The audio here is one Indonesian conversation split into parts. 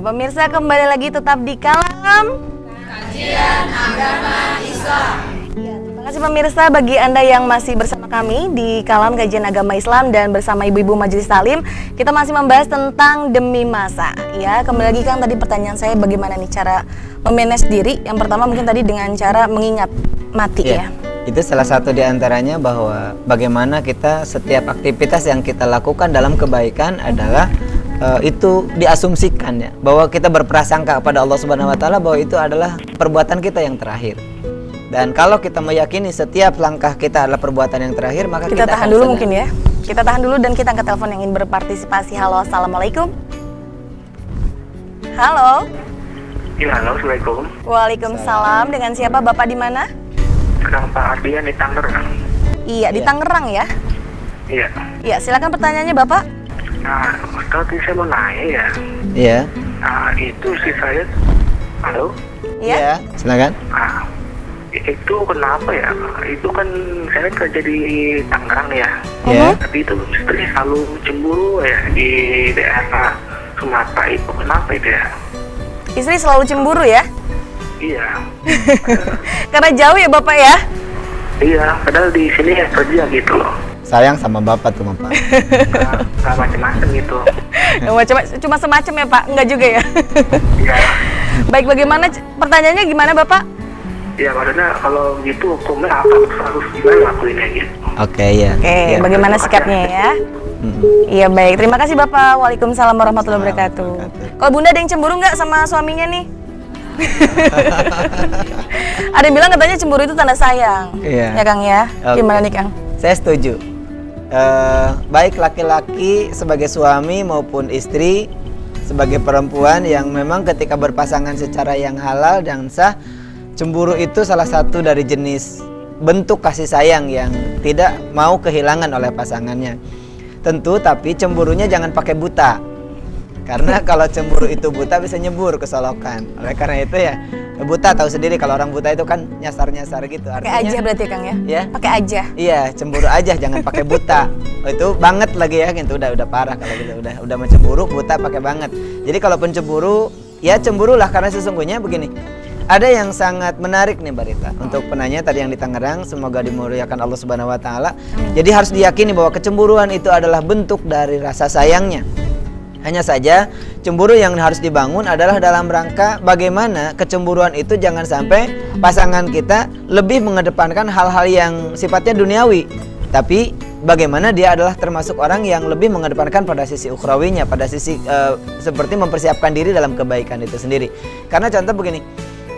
pemirsa, kembali lagi tetap di Kalam Kajian Agama Islam. Ya, terima kasih pemirsa bagi Anda yang masih bersama kami di Kalam Kajian Agama Islam dan bersama ibu-ibu Majelis Talim. Kita masih membahas tentang demi masa. Ya, kembali lagi Kang, tadi pertanyaan saya bagaimana nih cara memanage diri. Yang pertama mungkin tadi dengan cara mengingat mati ya. Itu salah satu di antaranya, bahwa bagaimana kita setiap aktivitas yang kita lakukan dalam kebaikan adalah itu diasumsikan ya, bahwa kita berprasangka kepada Allah Subhanahu wa taala bahwa itu adalah perbuatan kita yang terakhir. Dan kalau kita meyakini setiap langkah kita adalah perbuatan yang terakhir, maka kita tahan dulu mungkin ya. Kita tahan dulu dan kita angkat telepon yang ingin berpartisipasi. Halo, assalamualaikum. Halo. Ya, halo, assalamualaikum. Waalaikumsalam. Dengan siapa, Bapak di mana? Dengan Pak Ardian di Tangerang. Iya, di Tangerang ya. Iya. Iya, silakan pertanyaannya Bapak. Nah, tadi saya mau nanya ya. Iya. Nah, itu sih saya. Halo. Iya. Silakan. Nah, itu kenapa ya? Itu kan saya kerja di Tangerang ya. Iya. Tapi itu istri selalu cemburu ya di daerah Sumatera itu. Kenapa itu ya? Istri selalu cemburu ya? Iya. Karena jauh ya Bapak ya? Iya, padahal di sini ya kerja gitu loh. Sayang sama bapak tuh, Bapak. Nggak macam-macam gitu. Cuma semacam ya Pak? Enggak juga ya? Iya. Baik, bagaimana pertanyaannya gimana Bapak? Ya, maksudnya kalau gitu hukumnya apa, harus gimana lakuinnya gitu. Oke, ya. Oke, Ya. bagaimana sikapnya ya? Iya baik, terima kasih Bapak. Waalaikumsalam warahmatullahi wabarakatuh. Kalau Bunda ada yang cemburu nggak sama suaminya nih? Ada yang bilang katanya cemburu itu tanda sayang. Iya. Ya Kang ya? Oke. Gimana nih Kang? Saya setuju. Baik laki-laki sebagai suami maupun istri sebagai perempuan yang memang ketika berpasangan secara yang halal dan sah, cemburu itu salah satu dari jenis bentuk kasih sayang yang tidak mau kehilangan oleh pasangannya. Tentu, tapi cemburunya jangan pakai buta. Karena kalau cemburu itu buta bisa nyebur ke solokan. Oleh karena itu ya, buta tahu sendiri kalau orang buta itu kan nyasar-nyasar gitu. Pakai aja berarti Kang ya? Ya. Pakai aja. Iya, cemburu aja, jangan pakai buta. Itu banget lagi ya, gitu udah parah kalau gitu, udah mencemburu, buta pakai banget. Jadi kalau pencemburu, ya cemburulah, karena sesungguhnya begini. Ada yang sangat menarik nih Mbak Rita, untuk penanya tadi yang di Tangerang, semoga dimuliakan Allah Subhanahu wa taala. Jadi harus diyakini bahwa kecemburuan itu adalah bentuk dari rasa sayangnya. Hanya saja cemburu yang harus dibangun adalah dalam rangka bagaimana kecemburuan itu jangan sampai pasangan kita lebih mengedepankan hal-hal yang sifatnya duniawi, tapi bagaimana dia adalah termasuk orang yang lebih mengedepankan pada sisi ukhrawinya, pada sisi seperti mempersiapkan diri dalam kebaikan itu sendiri. Karena contoh begini,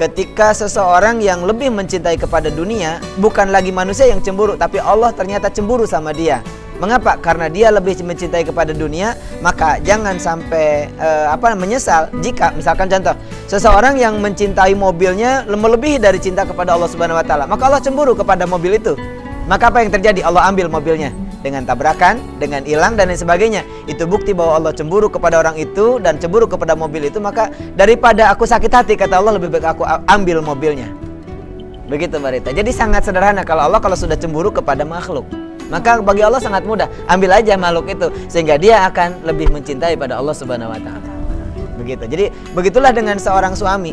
ketika seseorang yang lebih mencintai kepada dunia, bukan lagi manusia yang cemburu, tapi Allah ternyata cemburu sama dia. Mengapa? Karena dia lebih mencintai kepada dunia, maka jangan sampai menyesal jika misalkan contoh, seseorang yang mencintai mobilnya melebihi dari cinta kepada Allah Subhanahu wa taala, maka Allah cemburu kepada mobil itu. Maka apa yang terjadi? Allah ambil mobilnya dengan tabrakan, dengan hilang dan lain sebagainya. Itu bukti bahwa Allah cemburu kepada orang itu dan cemburu kepada mobil itu. Maka daripada aku sakit hati, kata Allah, lebih baik aku ambil mobilnya. Begitu Mbak Rita. Jadi sangat sederhana, kalau Allah kalau sudah cemburu kepada makhluk, maka bagi Allah sangat mudah, ambil aja makhluk itu, sehingga dia akan lebih mencintai pada Allah Subhanahu wa taala. Begitu. Jadi begitulah dengan seorang suami.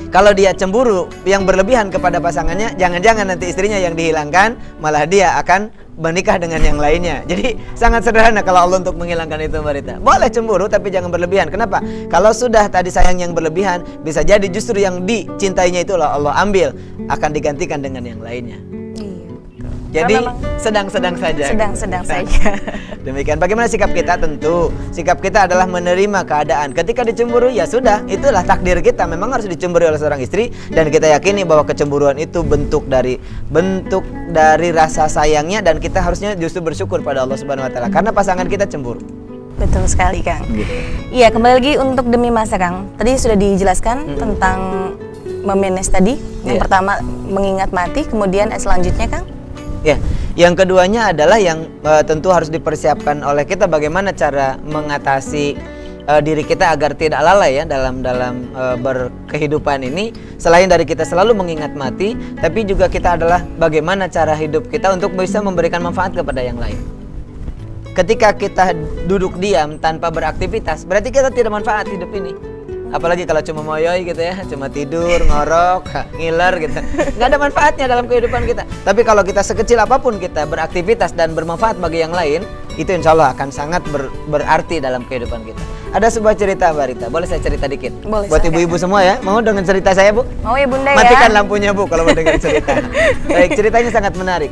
Kalau dia cemburu yang berlebihan kepada pasangannya, jangan-jangan nanti istrinya yang dihilangkan, malah dia akan menikah dengan yang lainnya. Jadi sangat sederhana kalau Allah untuk menghilangkan itu Mbak Rita. Boleh cemburu tapi jangan berlebihan. Kenapa? Kalau sudah tadi sayang yang berlebihan, bisa jadi justru yang dicintainya itu Allah ambil, akan digantikan dengan yang lainnya. Jadi sedang-sedang saja. Sedang-sedang saja. Demikian. Bagaimana sikap kita? Tentu sikap kita adalah menerima keadaan. Ketika dicemburu, ya sudah, itulah takdir kita. Memang harus dicemburu oleh seorang istri, dan kita yakini bahwa kecemburuan itu bentuk dari rasa sayangnya, dan kita harusnya justru bersyukur pada Allah Subhanahu wa taala karena pasangan kita cemburu. Betul sekali Kang. Iya, kembali lagi untuk demi masa Kang. Tadi sudah dijelaskan tentang memanage tadi. Yang pertama mengingat mati, kemudian selanjutnya Kang? Ya, yang keduanya adalah yang tentu harus dipersiapkan oleh kita, bagaimana cara mengatasi diri kita agar tidak lalai ya dalam berkehidupan ini. Selain dari kita selalu mengingat mati, tapi juga kita adalah bagaimana cara hidup kita untuk bisa memberikan manfaat kepada yang lain. Ketika kita duduk diam tanpa beraktivitas, berarti kita tidak manfaat hidup ini. Apalagi kalau cuma moyoy gitu ya, cuma tidur, ngorok, ngiler gitu. Nggak ada manfaatnya dalam kehidupan kita. Tapi kalau kita sekecil apapun kita beraktivitas dan bermanfaat bagi yang lain, itu insya Allah akan sangat berarti dalam kehidupan kita. Ada sebuah cerita Mbak Rita, boleh saya cerita dikit? Boleh, Buat silakan. ibu-ibu semua ya, mau dengan cerita saya Bu? Mau ya Bunda ya? Matikan lampunya Bu kalau mau dengar cerita. Baik, ceritanya sangat menarik.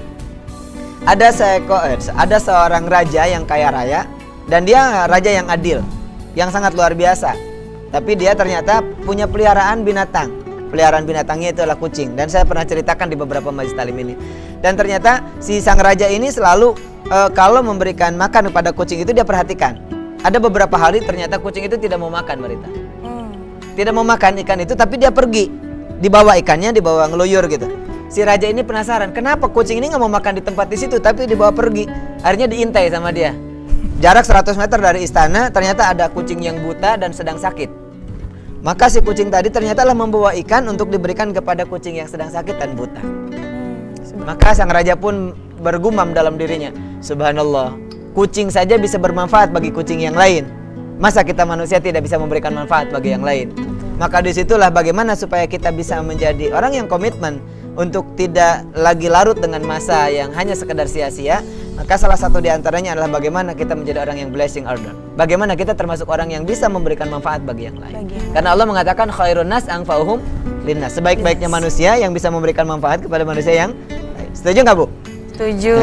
Ada seorang raja yang kaya raya, dan dia raja yang adil, yang sangat luar biasa. Tapi dia ternyata punya peliharaan binatang. Peliharaan binatangnya itu adalah kucing. Dan saya pernah ceritakan di beberapa majelis taklim ini. Dan ternyata si sang raja ini selalu kalau memberikan makan kepada kucing itu dia perhatikan. Ada beberapa hari ternyata kucing itu tidak mau makan Marita. Tidak mau makan ikan itu, tapi dia pergi. Dibawa ikannya, dibawa ngeluyur gitu. Si raja ini penasaran, kenapa kucing ini nggak mau makan di tempat di situ, tapi dibawa pergi. Akhirnya diintai sama dia. Jarak 100 meter dari istana, ternyata ada kucing yang buta dan sedang sakit. Maka si kucing tadi ternyata membawa ikan untuk diberikan kepada kucing yang sedang sakit dan buta. Maka sang raja pun bergumam dalam dirinya, subhanallah, kucing saja bisa bermanfaat bagi kucing yang lain. Masa kita manusia tidak bisa memberikan manfaat bagi yang lain? Maka disitulah bagaimana supaya kita bisa menjadi orang yang komitmen untuk tidak lagi larut dengan masa yang hanya sekedar sia-sia. Maka salah satu diantaranya adalah bagaimana kita menjadi orang yang blessing order. Bagaimana kita termasuk orang yang bisa memberikan manfaat bagi yang lain. Karena Allah mengatakan khairun nas anfa'uhum linnas. Sebaik-baiknya manusia yang bisa memberikan manfaat kepada manusia yang lain. Setuju nggak Bu? Setuju.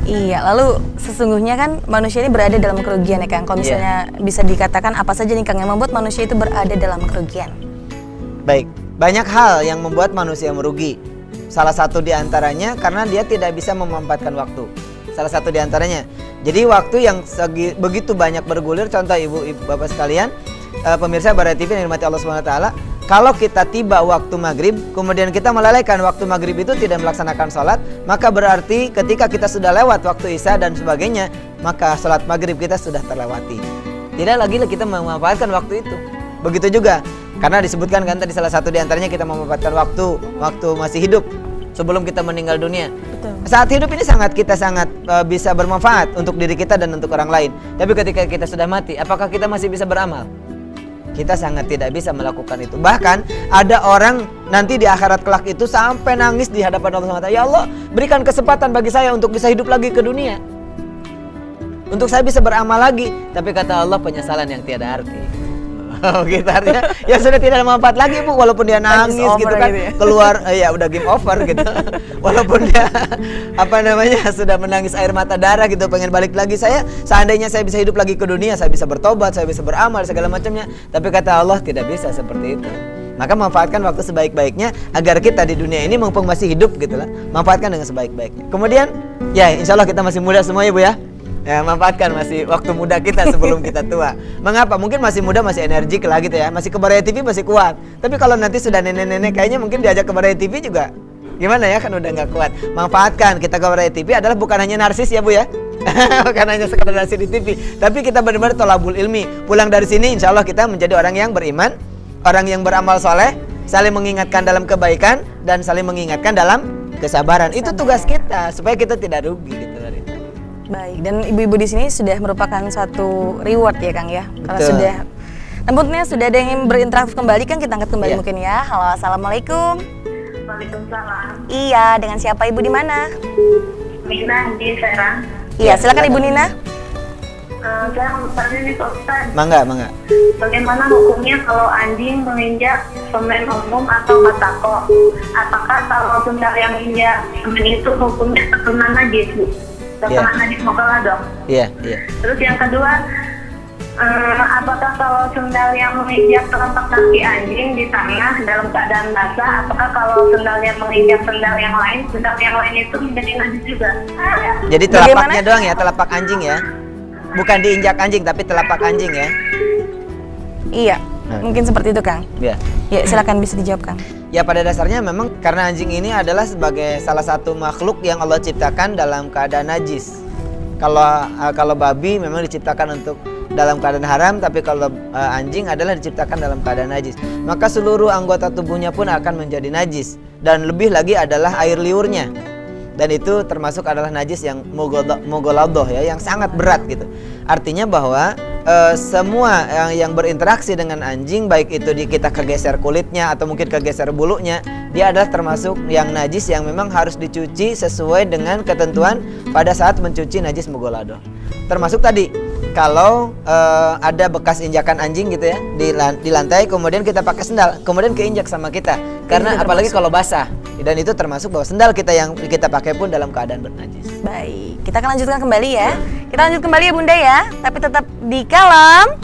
Iya, lalu sesungguhnya kan manusia ini berada dalam kerugian ya Kang. Kalau misalnya bisa dikatakan apa saja nih Kang yang membuat manusia itu berada dalam kerugian? Baik, banyak hal yang membuat manusia merugi. Salah satu diantaranya karena dia tidak bisa memanfaatkan waktu. Salah satu diantaranya. Jadi waktu yang begitu banyak bergulir, contoh ibu bapak sekalian, pemirsa Bara TV yang dirahmati Allah SWT, kalau kita tiba waktu maghrib, kemudian kita melalaikan waktu maghrib itu tidak melaksanakan sholat, maka berarti ketika kita sudah lewat waktu isya dan sebagainya, maka sholat maghrib kita sudah terlewati. Tidak lagi kita memanfaatkan waktu itu. Begitu juga, karena disebutkan kan tadi salah satu diantaranya kita memanfaatkan waktu masih hidup sebelum kita meninggal dunia. Betul. Saat hidup ini kita sangat bisa bermanfaat untuk diri kita dan untuk orang lain. Tapi ketika kita sudah mati, apakah kita masih bisa beramal? Kita sangat tidak bisa melakukan itu. Bahkan ada orang nanti di akhirat kelak itu sampai nangis di hadapan Allah SWT. Ya Allah, berikan kesempatan bagi saya untuk bisa hidup lagi ke dunia, untuk saya bisa beramal lagi. Tapi kata Allah, penyesalan yang tiada arti. Oh gitu, artinya ya sudah tidak ada manfaat lagi Bu, walaupun dia nangis gitu kan gitu ya. Keluar ya udah game over gitu. Walaupun dia sudah menangis air mata darah gitu, pengen balik lagi, seandainya saya bisa hidup lagi ke dunia, saya bisa bertobat, saya bisa beramal segala macamnya, tapi kata Allah tidak bisa seperti itu. Maka manfaatkan waktu sebaik-baiknya agar kita di dunia ini mumpung masih hidup gitu lah, manfaatkan dengan sebaik-baiknya. Kemudian ya insya Allah kita masih muda semua ya Bu ya. Ya, manfaatkan masih waktu muda kita sebelum kita tua. Mengapa? Mungkin masih muda, masih energik lah gitu ya. Masih ke Bara TV masih kuat. Tapi kalau nanti sudah nenek-nenek kayaknya mungkin diajak ke Bara TV juga gimana ya, kan udah nggak kuat. Manfaatkan kita ke Bara TV adalah bukan hanya narsis ya Bu ya. Bukan hanya sekedar narsis di TV, tapi kita benar-benar tolabul ilmi. Pulang dari sini insya Allah kita menjadi orang yang beriman, orang yang beramal soleh, saling mengingatkan dalam kebaikan dan saling mengingatkan dalam kesabaran. Itu tugas kita supaya kita tidak rugi gitu. Baik, dan ibu-ibu di sini sudah merupakan satu reward ya Kang ya. Karena sudah nampaknya sudah ada yang berinteraksi kembali, kan kita angkat kembali mungkin ya. Halo, assalamualaikum. Waalaikumsalam. Iya, dengan siapa Ibu di mana? Nina di Serang. Iya, silakan Ibu Nina. Saya mau tanya nih Pak Ustaz, Mangga. bagaimana hukumnya kalau anjing menginjak semen umum atau batako? Apakah kalau sendal yang injak semen itu hukumnya terkena najis, Bu? Terkena najis mukalah dong. Iya. Terus yang kedua, apakah kalau sendal yang menginjak telapak kaki anjing di tanah dalam keadaan basah, apakah kalau sendal yang menginjak sendal yang lain itu menjadi najis juga? Jadi telapaknya doang ya, telapak anjing ya. Bukan diinjak anjing tapi telapak anjing ya. Iya, mungkin seperti itu Kang. Iya. Ya, silakan bisa dijawab Kang. Ya pada dasarnya memang karena anjing ini adalah sebagai salah satu makhluk yang Allah ciptakan dalam keadaan najis. Kalau babi memang diciptakan untuk dalam keadaan haram, tapi kalau anjing adalah diciptakan dalam keadaan najis. Maka seluruh anggota tubuhnya pun akan menjadi najis, dan lebih lagi adalah air liurnya. Dan itu termasuk adalah najis yang mughaladah ya, yang sangat berat gitu. Artinya bahwa semua yang berinteraksi dengan anjing, baik itu kita kegeser kulitnya atau mungkin kegeser bulunya, dia adalah termasuk yang najis yang memang harus dicuci sesuai dengan ketentuan pada saat mencuci najis mughalladhah. Termasuk tadi kalau ada bekas injakan anjing gitu ya di lantai, kemudian kita pakai sendal, kemudian keinjak sama kita, karena apalagi kalau basah, dan itu termasuk bahwa sendal kita yang kita pakai pun dalam keadaan bernajis. Baik, kita akan lanjutkan kembali ya. Kita lanjut kembali ya Bunda ya, tapi tetap di Kalam